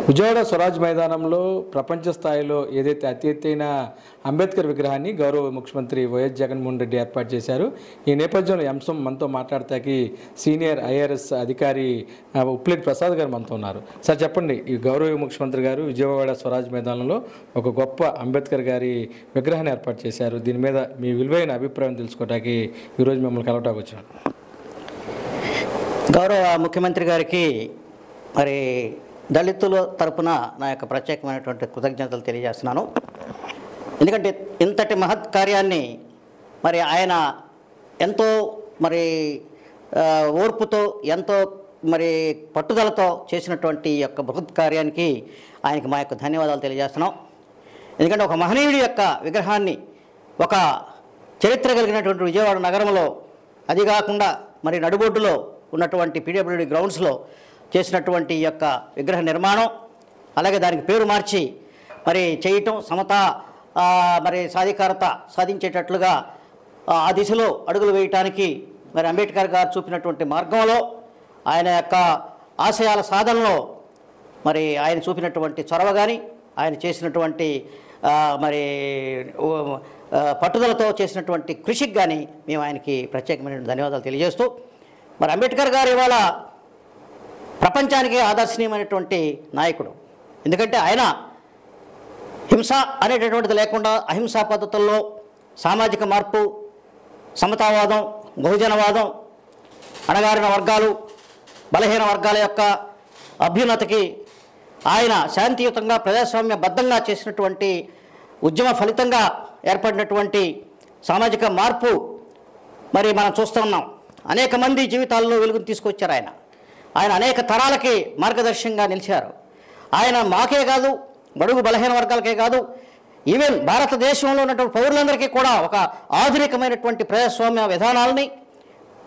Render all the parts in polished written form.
విజయవాడ స్వరాజ్ మైదానంలో ప్రపంచ స్థాయిలో ఏదైతే అతి ఎత్తైన అంబేద్కర్ విగ్రహాన్ని గౌరవ ముఖ్యమంత్రి వైఎస్ జగన్మోహన్ రెడ్డి ఏర్పాటు చేశారు. ఈ నేపథ్యంలో అంశం మనతో మాట్లాడతాకి సీనియర్ ఐఆర్ఎస్ అధికారి ఉప్పిరెడ్డి ప్రసాద్ గారు మనతో ఉన్నారు. సార్ చెప్పండి, ఈ గౌరవ ముఖ్యమంత్రి గారు విజయవాడ స్వరాజ్ మైదానంలో ఒక గొప్ప అంబేద్కర్ గారి విగ్రహాన్ని ఏర్పాటు చేశారు. దీని మీద మీ విలువైన అభిప్రాయం తెలుసుకోవడానికి ఈరోజు మిమ్మల్ని కలవటానికి వచ్చాను. గౌరవ ముఖ్యమంత్రి గారికి మరి దళితుల తరపున నా యొక్క ప్రత్యేకమైనటువంటి కృతజ్ఞతలు తెలియజేస్తున్నాను. ఎందుకంటే ఇంతటి మహత్ కార్యాన్ని మరి ఆయన ఎంతో మరి ఓర్పుతో ఎంతో మరి పట్టుదలతో చేసినటువంటి యొక్క బృహత్ కార్యానికి ఆయనకి మా యొక్క ధన్యవాదాలు తెలియజేస్తున్నాం. ఎందుకంటే ఒక మహనీయుడి యొక్క విగ్రహాన్ని ఒక చరిత్ర కలిగినటువంటి విజయవాడ నగరంలో, అది కాకుండా మరి నడుబొడ్డులో ఉన్నటువంటి పీడబ్ల్యూడీ గ్రౌండ్స్లో చేసినటువంటి యొక్క విగ్రహ నిర్మాణం, అలాగే దానికి పేరు మార్చి మరి చేయటం, సమతా మరి సాధికారత సాధించేటట్లుగా ఆ దిశలో అడుగులు వేయటానికి మరి అంబేద్కర్ గారు చూపినటువంటి మార్గంలో, ఆయన యొక్క ఆశయాల సాధనలో మరి ఆయన చూపినటువంటి చొరవ కానీ, ఆయన చేసినటువంటి మరి పట్టుదలతో చేసినటువంటి కృషికి కానీ మేము ఆయనకి ప్రత్యేకమైన ధన్యవాదాలు తెలియజేస్తూ, మరి అంబేద్కర్ గారు ఇవాళ ప్రపంచానికి ఆదర్శనీయమైనటువంటి నాయకుడు. ఎందుకంటే ఆయన హింస అనేటటువంటిది లేకుండా అహింసా పద్ధతుల్లో సామాజిక మార్పు, సమతావాదం, బహుజనవాదం, అణగారిన వర్గాలు, బలహీన వర్గాల యొక్క అభ్యున్నతికి ఆయన శాంతియుతంగా ప్రజాస్వామ్యబద్ధంగా చేసినటువంటి ఉద్యమ ఫలితంగా ఏర్పడినటువంటి సామాజిక మార్పు మరి మనం చూస్తున్నాం. అనేక మంది జీవితాల్లో వెలుగును తీసుకొచ్చారు ఆయన. ఆయన అనేక తరాలకి మార్గదర్శకంగా నిలిచారు. ఆయన మాకే కాదు, బడుగు బలహీన వర్గాలకే కాదు, ఈవెన్ భారతదేశంలో ఉన్నటువంటి పౌరులందరికీ కూడా ఒక ఆధునికమైనటువంటి ప్రజాస్వామ్య విధానాలని,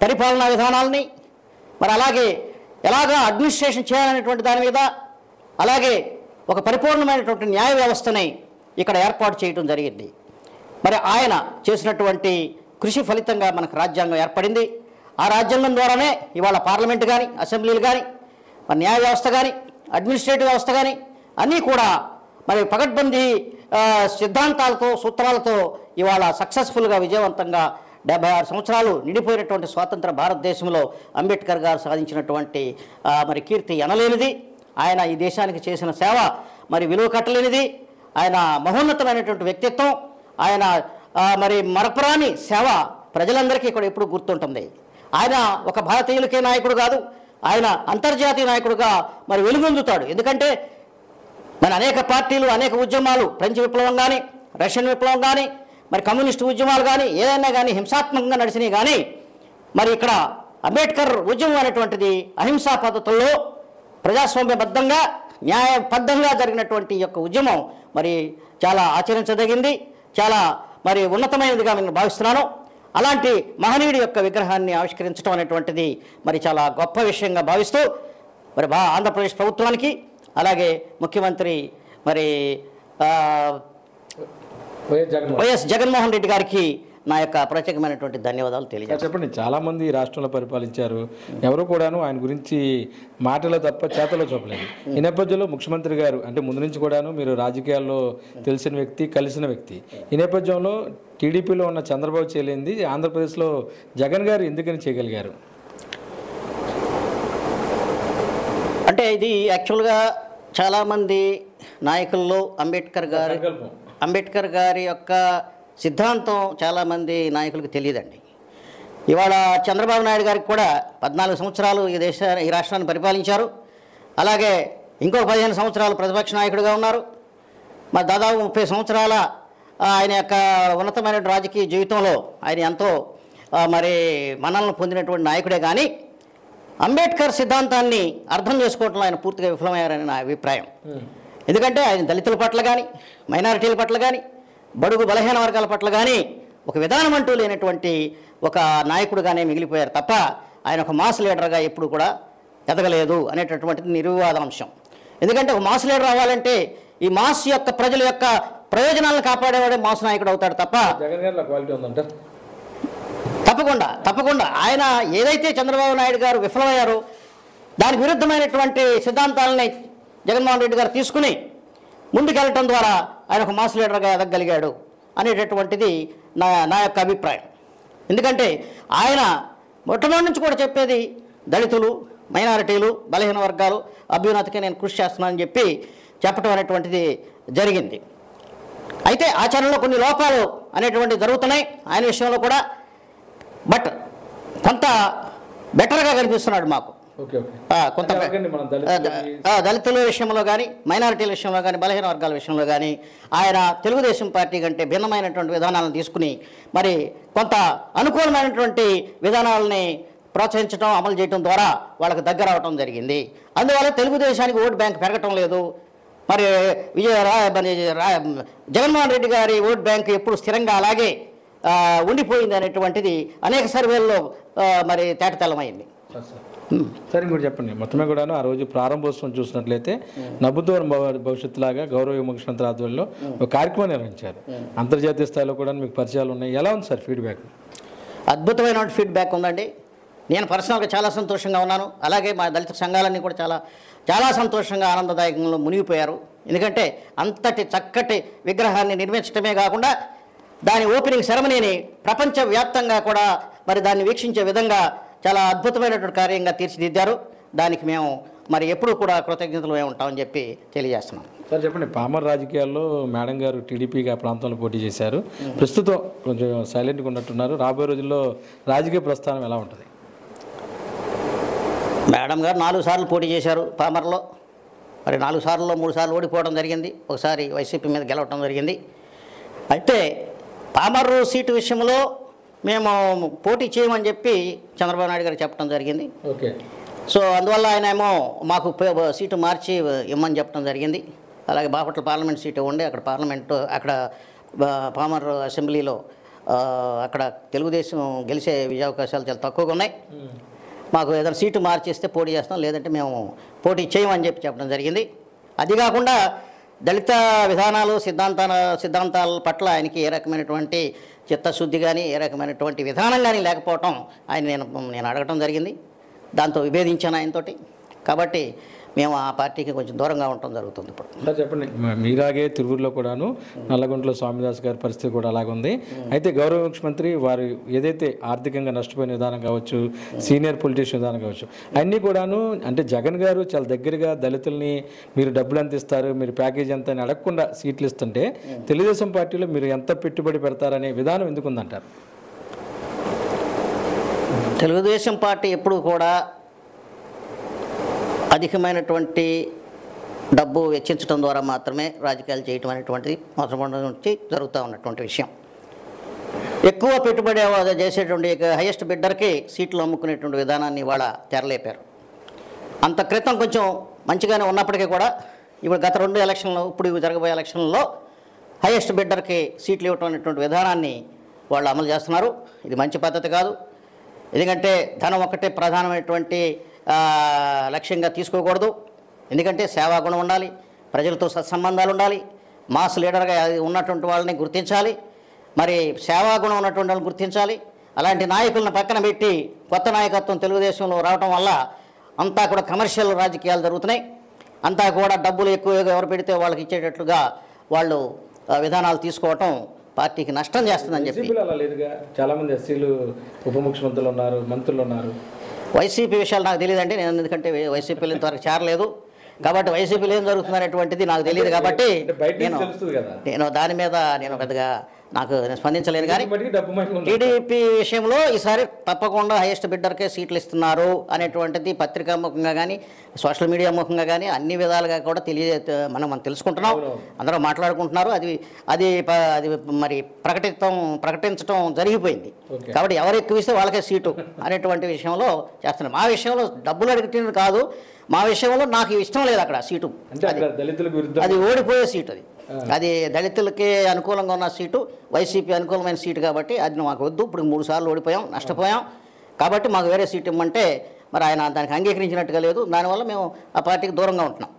పరిపాలనా విధానాలని, మరి అలాగే ఎలాగా అడ్మినిస్ట్రేషన్ చేయాలనేటువంటి దాని మీద, అలాగే ఒక పరిపూర్ణమైనటువంటి న్యాయ వ్యవస్థని ఇక్కడ ఏర్పాటు చేయడం జరిగింది. మరి ఆయన చేసినటువంటి కృషి ఫలితంగా మనకు రాజ్యాంగం ఏర్పడింది. ఆ రాజ్యాంగం ద్వారానే ఇవాళ పార్లమెంట్ కానీ, అసెంబ్లీలు కానీ, మరి న్యాయ వ్యవస్థ కానీ, అడ్మినిస్ట్రేటివ్ వ్యవస్థ కానీ అన్నీ కూడా మరి పకడ్బందీ సిద్ధాంతాలతో, సూత్రాలతో ఇవాళ సక్సెస్ఫుల్గా విజయవంతంగా 76 సంవత్సరాలు నిండిపోయినటువంటి స్వాతంత్ర భారతదేశంలో అంబేద్కర్ గారు సాధించినటువంటి మరి కీర్తి ఎనలేనిది. ఆయన ఈ దేశానికి చేసిన సేవ మరి విలువ కట్టలేనిది. ఆయన మహోన్నతమైనటువంటి వ్యక్తిత్వం, ఆయన మరి మరపురాని సేవ ప్రజలందరికీ కూడా ఎప్పుడు గుర్తుంటుంది. ఆయన ఒక భారతీయులకే నాయకుడు కాదు, ఆయన అంతర్జాతీయ నాయకుడుగా మరి వెలుగొందుతాడు. ఎందుకంటే మన అనేక పార్టీలు, అనేక ఉద్యమాలు, ఫ్రెంచ్ విప్లవం కానీ, రష్యన్ విప్లవం కానీ, మరి కమ్యూనిస్టు ఉద్యమాలు కానీ, ఏదైనా కానీ హింసాత్మకంగా నడిచినాయి. కానీ మరి ఇక్కడ అంబేద్కర్ ఉద్యమం అనేటువంటిది అహింసా పద్ధతుల్లో ప్రజాస్వామ్యబద్ధంగా, న్యాయబద్ధంగా జరిగినటువంటి యొక్క ఉద్యమం మరి చాలా ఆచరించదగింది, చాలా మరి ఉన్నతమైనదిగా నేను భావిస్తున్నాను. అలాంటి మహనీయుడి యొక్క విగ్రహాన్ని ఆవిష్కరించడం అనేటువంటిది మరి చాలా గొప్ప విషయంగా భావిస్తూ మరి ఆంధ్రప్రదేశ్ ప్రభుత్వానికి, అలాగే ముఖ్యమంత్రి మరి వైఎస్ జగన్మోహన్ రెడ్డి గారికి నా యొక్క ప్రత్యేకమైనటువంటి ధన్యవాదాలు తెలియజేస్తాను. చెప్పండి, చాలామంది రాష్ట్రంలో పరిపాలించారు, ఎవరు కూడాను ఆయన గురించి మాటలో తప్ప చేతలో చూపలేదు. ఈ నేపథ్యంలో ముఖ్యమంత్రి గారు అంటే ముందు నుంచి కూడాను మీరు రాజకీయాల్లో తెలిసిన వ్యక్తి, కలిసిన వ్యక్తి. ఈ నేపథ్యంలో టీడీపీలో ఉన్న చంద్రబాబు చేయలేంది ఆంధ్రప్రదేశ్లో జగన్ గారు ఎందుకని చేయగలిగారు? అంటే ఇది యాక్చువల్గా చాలామంది నాయకుల్లో అంబేద్కర్ గారి యొక్క సిద్ధాంతం చాలామంది నాయకులకు తెలియదండి. ఇవాళ చంద్రబాబు నాయుడు గారికి కూడా 14 సంవత్సరాలు ఈ రాష్ట్రాన్ని పరిపాలించారు. అలాగే ఇంకో 15 సంవత్సరాలు ప్రతిపక్ష నాయకుడిగా ఉన్నారు. మరి దాదాపు 30 సంవత్సరాల ఆయన యొక్క ఉన్నతమైన రాజకీయ జీవితంలో ఆయన ఎంతో మరి మన్ననలు పొందినటువంటి నాయకుడే. కానీ అంబేద్కర్ సిద్ధాంతాన్ని అర్థం చేసుకోవడంలో ఆయన పూర్తిగా విఫలమయ్యారని నా అభిప్రాయం. ఎందుకంటే ఆయన దళితుల పట్ల కానీ, మైనారిటీల పట్ల కానీ, బడుగు బలహీన వర్గాల పట్ల కానీ ఒక విధానం అంటూ లేనటువంటి ఒక నాయకుడుగానే మిగిలిపోయారు తప్ప ఆయన ఒక మాస్ లీడర్గా ఎప్పుడు కూడా ఎదగలేదు అనేటటువంటిది నిర్వివాదాంశం. ఎందుకంటే ఒక మాస్ లీడర్ అవ్వాలంటే ఈ మాస్ యొక్క ప్రజల యొక్క ప్రయోజనాలను కాపాడేవాడే మాస్ నాయకుడు అవుతాడు తప్ప తప్పకుండా ఆయన ఏదైతే చంద్రబాబు నాయుడు గారు విఫలమయ్యారో దానికి విరుద్ధమైనటువంటి సిద్ధాంతాలని జగన్మోహన్ రెడ్డి గారు తీసుకుని ముందుకెళ్ళటం ద్వారా ఆయన ఒక మాస్ లీడర్గా ఎదగగలిగాడు అనేటటువంటిది నా యొక్క అభిప్రాయం. ఎందుకంటే ఆయన మొట్టమొదటి నుంచి కూడా చెప్పేది దళితులు, మైనారిటీలు, బలహీన వర్గాలు అభ్యున్నతికి నేను కృషి చేస్తున్నానని చెప్పడం అనేటువంటిది జరిగింది. అయితే ఆచరణలో కొన్ని లోపాలు అనేటువంటివి జరుగుతున్నాయి ఆయన విషయంలో కూడా. బట్ కొంత బెటర్గా కనిపిస్తున్నాడు మాకు. కొంత దళితుల విషయంలో కానీ, మైనారిటీల విషయంలో కానీ, బలహీన వర్గాల విషయంలో కానీ ఆయన తెలుగుదేశం పార్టీ కంటే భిన్నమైనటువంటి విధానాలను తీసుకుని మరి కొంత అనుకూలమైనటువంటి విధానాలని ప్రోత్సహించడం, అమలు చేయడం ద్వారా వాళ్ళకి దగ్గర అవడం జరిగింది. అందువల్ల తెలుగుదేశానికి ఓటు బ్యాంక్ పెరగటం లేదు. మరి జగన్మోహన్ రెడ్డి గారి ఓట్ బ్యాంక్ ఎప్పుడు స్థిరంగా అలాగే ఉండిపోయింది అనేటువంటిది అనేక సర్వేల్లో మరి తేటతెల్లమైంది. సరే మీరు చెప్పండి, మొత్తమే కూడాను ఆ రోజు ప్రారంభోత్సవం చూసినట్లయితే నవ్వుతోన భవిష్యత్తులాగా గౌరవ ముఖ్యమంత్రి ఆధ్వర్యంలో ఒక కార్యక్రమం నిర్వహించారు. అంతర్జాతీయ స్థాయిలో కూడా మీకు పరిచయాలు ఉన్నాయి. ఎలా ఉంది సార్ ఫీడ్బ్యాక్? అద్భుతమైన ఫీడ్బ్యాక్ ఉందండి. నేను పర్సనల్గా చాలా సంతోషంగా ఉన్నాను. అలాగే మా దళిత సంఘాలన్నీ కూడా చాలా సంతోషంగా ఆనందదాయకంలో మునిగిపోయారు. ఎందుకంటే అంతటి చక్కటి విగ్రహాన్ని నిర్మించడమే కాకుండా దాని ఓపెనింగ్ సెరమనీని ప్రపంచవ్యాప్తంగా కూడా మరి దాన్ని వీక్షించే విధంగా చాలా అద్భుతమైనటువంటి కార్యంగా తీర్చిదిద్దారు. దానికి మేము మరి ఎప్పుడూ కూడా కృతజ్ఞతలు ఉంటామని చెప్పి తెలియజేస్తున్నాం. సార్ చెప్పండి, పామర్ రాజకీయాల్లో మేడం గారు టీడీపీగా ప్రాంతంలో పోటీ చేశారు. ప్రస్తుతం కొంచెం సైలెంట్గా ఉన్నట్టున్నారు. రాబోయే రోజుల్లో రాజకీయ ప్రస్థానం ఎలా ఉంటుంది? మేడం గారు 4 సార్లు పోటీ చేశారు పామర్లో. మరి 4 సార్లలో 3 సార్లు ఓడిపోవడం జరిగింది. ఒకసారి వైసీపీ మీద గెలవడం జరిగింది. అయితే పామర్రు సీటు విషయంలో మేము పోటీ చేయమని చెప్పి చంద్రబాబు నాయుడు గారు చెప్పడం జరిగింది. ఓకే. సో అందువల్ల ఆయన ఏమో మాకు సీటు మార్చి ఇమ్మని చెప్పడం జరిగింది. అలాగే బాపట్ల పార్లమెంట్ సీటు ఉండి అక్కడ పామర్ అసెంబ్లీలో అక్కడ తెలుగుదేశం గెలిచే విజయావకాశాలు చాలా తక్కువగా ఉన్నాయి. మాకు ఏదైనా సీటు మార్చేస్తే పోటీ చేస్తాం, లేదంటే మేము పోటీ చేయమని చెప్పడం జరిగింది. అది కాకుండా దళిత విధానాలు సిద్ధాంతాల పట్ల ఆయనకి ఏ రకమైనటువంటి చిత్తశుద్ధి కానీ, ఏ రకమైనటువంటి విధానం కానీ లేకపోవటం నేను అడగటం జరిగింది. దాంతో విభేదించాను ఆయనతోటి. కాబట్టి మేము ఆ పార్టీకి కొంచెం దూరంగా ఉండటం జరుగుతుంది. ఇప్పుడు సార్ చెప్పండి, మీలాగే తిరువురులో కూడాను నల్లగుంటలో స్వామిదాస్ గారి పరిస్థితి కూడా అలాగుంది. అయితే గౌరవ ముఖ్యమంత్రి వారు ఏదైతే ఆర్థికంగా నష్టపోయిన విధానం కావచ్చు, సీనియర్ పొలిటీషియన్ విధానం కావచ్చు, అన్నీ కూడాను అంటే జగన్ గారు చాలా దగ్గరగా దళితుల్ని మీరు డబ్బులు ఎంత ఇస్తారు, మీరు ప్యాకేజ్ ఎంత అని అడగకుండా సీట్లు ఇస్తుంటే తెలుగుదేశం పార్టీలో మీరు ఎంత పెట్టుబడి పెడతారనే విధానం ఎందుకు ఉందంటారు? తెలుగుదేశం పార్టీ ఎప్పుడు కూడా అధికమైనటువంటి డబ్బు వెచ్చించడం ద్వారా మాత్రమే రాజకీయాలు చేయటం అనేటువంటిది మొదటి నుంచి జరుగుతూ ఉన్నటువంటి విషయం. ఎక్కువ పెట్టుబడి చేసేటువంటి హైయెస్ట్ బిడ్డర్కి సీట్లు అమ్ముకునేటువంటి విధానాన్ని ఇవాళ తెరలేపారు. అంత క్రితం కొంచెం మంచిగానే ఉన్నప్పటికీ కూడా ఇప్పుడు గత 2 ఎలక్షన్లు, ఇప్పుడు జరగబోయే ఎలక్షన్లలో హైయెస్ట్ బిడ్డర్కి సీట్లు ఇవ్వటం అనేటువంటి విధానాన్ని వాళ్ళు అమలు చేస్తున్నారు. ఇది మంచి పద్ధతి కాదు. ఎందుకంటే ధనం ఒక్కటే ప్రధానమైనటువంటి లక్ష్యంగా తీసుకోకూడదు. ఎందుకంటే సేవాగుణం ఉండాలి, ప్రజలతో సత్సంబంధాలు ఉండాలి, మాస్ లీడర్గా ఉన్నటువంటి వాళ్ళని గుర్తించాలి, మరి సేవాగుణం ఉన్నటువంటి వాళ్ళని గుర్తించాలి. అలాంటి నాయకులను పక్కన పెట్టి కొత్త నాయకత్వం తెలుగుదేశంలో రావటం వల్ల అంతా కూడా కమర్షియల్ రాజకీయాలు జరుగుతున్నాయి. అంతా కూడా డబ్బులు ఎక్కువగా ఎవరు పెడితే వాళ్ళకి ఇచ్చేటట్లుగా వాళ్ళు విధానాలు తీసుకోవటం పార్టీకి నష్టం చేస్తుందని చెప్పి. చాలామంది ఎస్సీలు ఉప ముఖ్యమంత్రులు ఉన్నారు, మంత్రులు ఉన్నారు. వైసీపీ విషయాలు నాకు తెలియదండి. నేను ఎందుకంటే వైసీపీలో ఇంతవరకు చేరలేదు కాబట్టి వైసీపీలో ఏం జరుగుతుంది అనేటువంటిది నాకు తెలియదు. కాబట్టి నేను దాని మీద పెద్దగా నేను స్పందించలేను. కానీ టీడీపీ విషయంలో ఈసారి తప్పకుండా హైయెస్ట్ బిడ్డర్కే సీట్లు ఇస్తున్నారు అనేటువంటిది పత్రికా ముఖంగా కానీ, సోషల్ మీడియా ముఖంగా కానీ అన్ని విధాలుగా కూడా మనం తెలుసుకుంటున్నాం. అందరూ మాట్లాడుకుంటున్నారు. అది మరి ప్రకటించడం జరిగిపోయింది. కాబట్టి ఎవరు ఎక్కువ ఇస్తే వాళ్ళకే సీటు అనేటువంటి విషయంలో చేస్తున్నాం. మా విషయంలో డబ్బులు అడిగితే కాదు, మా విషయంలో నాకు ఇష్టం లేదు అక్కడ సీటు. అది ఓడిపోయే సీటు. అది దళితులకి అనుకూలంగా ఉన్న సీటు, వైసీపీ అనుకూలమైన సీటు. కాబట్టి అది మాకు వద్దు. ఇప్పుడు 3 సార్లు ఓడిపోయాం, నష్టపోయాం. కాబట్టి మాకు వేరే సీటు ఇవ్వమంటే మరి ఆయన దానికి అంగీకరించినట్టుగా లేదు. దానివల్ల మేము ఆ పార్టీకి దూరంగా ఉంటున్నాం.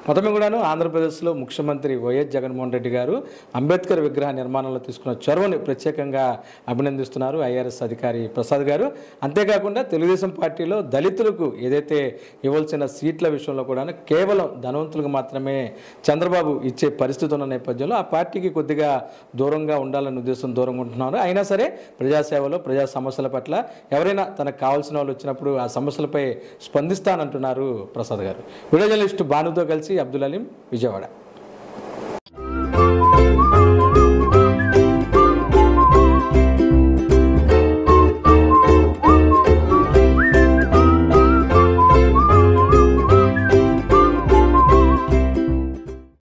మొత్తమే కూడాను ఆంధ్రప్రదేశ్లో ముఖ్యమంత్రి వైఎస్ జగన్మోహన్ రెడ్డి గారు అంబేద్కర్ విగ్రహ నిర్మాణంలో తీసుకున్న చొరవని ప్రత్యేకంగా అభినందిస్తున్నారు ఐఆర్ఎస్ అధికారి ప్రసాద్ గారు. అంతేకాకుండా తెలుగుదేశం పార్టీలో దళితులకు ఏదైతే ఇవ్వాల్సిన సీట్ల విషయంలో కూడా కేవలం ధనవంతులకు మాత్రమే చంద్రబాబు ఇచ్చే పరిస్థితి ఉన్న నేపథ్యంలో ఆ పార్టీకి కొద్దిగా దూరంగా ఉండాలనే ఉద్దేశం దూరంగా ఉంటున్నారు. అయినా సరే ప్రజాసేవలో ప్రజా సమస్యల పట్ల ఎవరైనా తనకు కావాల్సిన వాళ్ళు వచ్చినప్పుడు ఆ సమస్యలపై స్పందిస్తానంటున్నారు ప్రసాద్ గారు. వీడియో జర్నలిస్టు భానుతో కలిసి అబ్దుల్ అలీం, విజయవాడ.